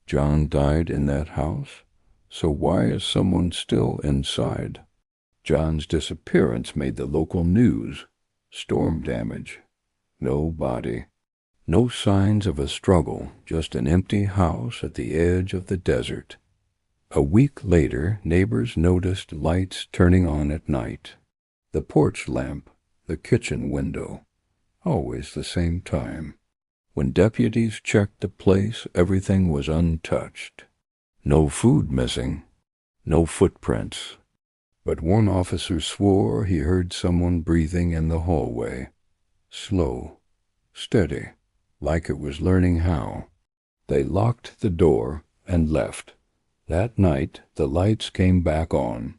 John died in that house, so why is someone still inside? John's disappearance made the local news. Storm damage. No body. No signs of a struggle, just an empty house at the edge of the desert. A week later, neighbors noticed lights turning on at night. The porch lamp, the kitchen window. Always the same time. When deputies checked the place, everything was untouched. No food missing. No footprints. But one officer swore he heard someone breathing in the hallway. Slow. Steady. Like it was learning how. They locked the door and left. That night, the lights came back on,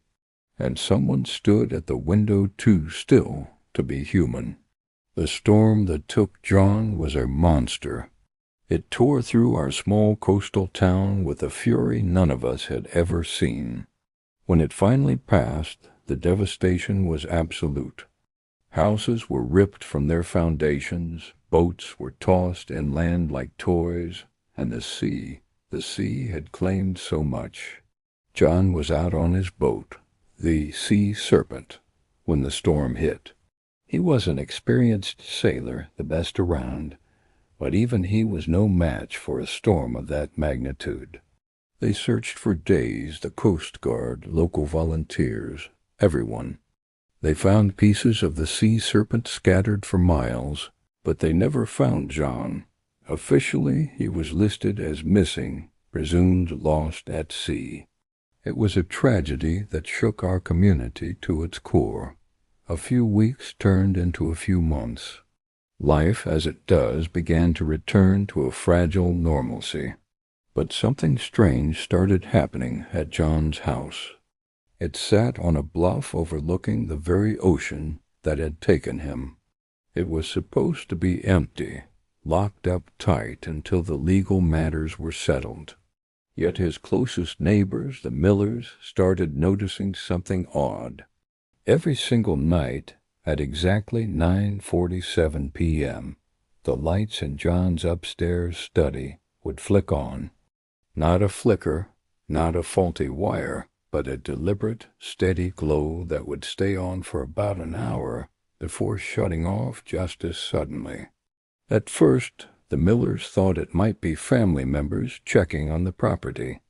and someone stood at the window too still to be human. The storm that took John was a monster. It tore through our small coastal town with a fury none of us had ever seen. When it finally passed, the devastation was absolute. Houses were ripped from their foundations, boats were tossed inland like toys, and the sea had claimed so much. John was out on his boat, the Sea Serpent, when the storm hit. He was an experienced sailor, the best around, but even he was no match for a storm of that magnitude. They searched for days, the Coast Guard, local volunteers, everyone. They found pieces of the Sea Serpent scattered for miles, but they never found John. Officially, he was listed as missing, presumed lost at sea. It was a tragedy that shook our community to its core. A few weeks turned into a few months. Life, as it does, began to return to a fragile normalcy. But something strange started happening at John's house. It sat on a bluff overlooking the very ocean that had taken him. It was supposed to be empty, locked up tight until the legal matters were settled. Yet his closest neighbors, the Millers, started noticing something odd. Every single night, at exactly 9:47 p.m., the lights in John's upstairs study would flick on. Not a flicker, not a faulty wire, but a deliberate, steady glow that would stay on for about an hour before shutting off just as suddenly. At first, the Millers thought it might be family members checking on the property.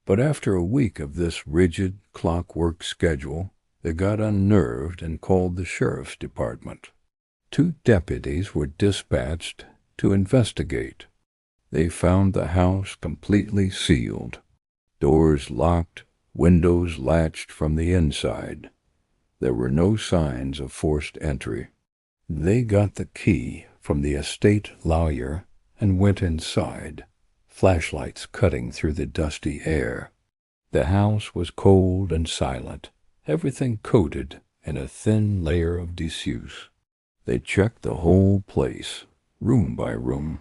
But after a week of this rigid, clockwork schedule, they got unnerved and called the sheriff's department. 2 deputies were dispatched to investigate. They found the house completely sealed, doors locked, windows latched from the inside. There were no signs of forced entry. They got the key from the estate lawyer and went inside, flashlights cutting through the dusty air. The house was cold and silent, everything coated in a thin layer of disuse. They checked the whole place, room by room.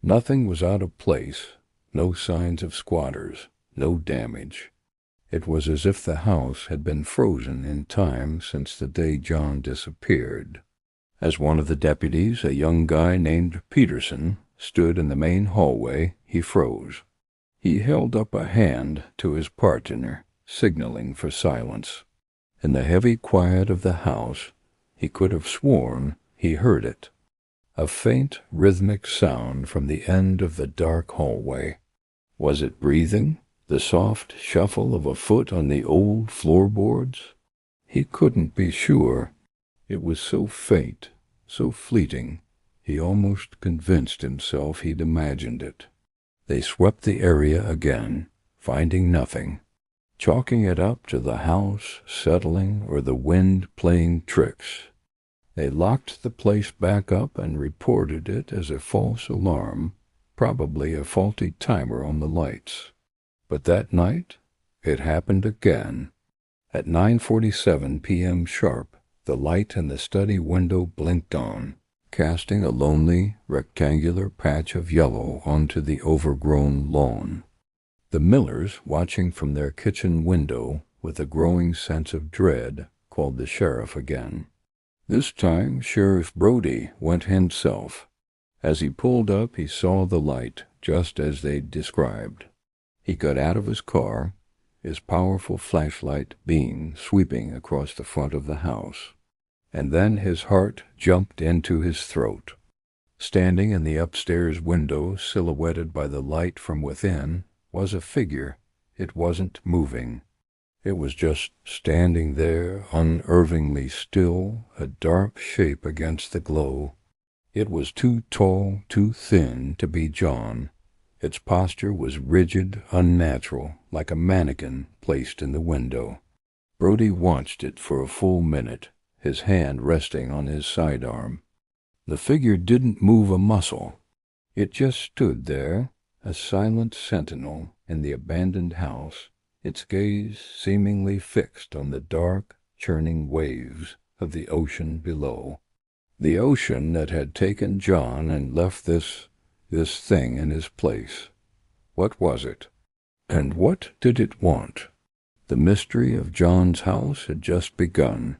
Nothing was out of place, no signs of squatters, no damage. It was as if the house had been frozen in time since the day John disappeared. As one of the deputies, a young guy named Peterson, stood in the main hallway, he froze. He held up a hand to his partner, signaling for silence. In the heavy quiet of the house, he could have sworn he heard it. A faint, rhythmic sound from the end of the dark hallway. Was it breathing? The soft shuffle of a foot on the old floorboards? He couldn't be sure. It was so faint, so fleeting, he almost convinced himself he'd imagined it. They swept the area again, finding nothing, chalking it up to the house settling or the wind playing tricks. They locked the place back up and reported it as a false alarm, probably a faulty timer on the lights. But that night, it happened again. At 9:47 p.m. sharp, the light in the study window blinked on, casting a lonely, rectangular patch of yellow onto the overgrown lawn. The Millers, watching from their kitchen window with a growing sense of dread, called the sheriff again. This time, Sheriff Brody went himself. As he pulled up, he saw the light, just as they'd described. He got out of his car, his powerful flashlight beam sweeping across the front of the house, and then his heart jumped into his throat. Standing in the upstairs window, silhouetted by the light from within, was a figure. It wasn't moving. It was just standing there, unervingly still, a dark shape against the glow. It was too tall, too thin to be John. Its posture was rigid, unnatural, like a mannequin placed in the window. Brody watched it for a full minute, his hand resting on his sidearm. The figure didn't move a muscle. It just stood there, a silent sentinel in the abandoned house, its gaze seemingly fixed on the dark, churning waves of the ocean below. The ocean that had taken John and left this thing in his place. What was it? And what did it want? The mystery of John's house had just begun.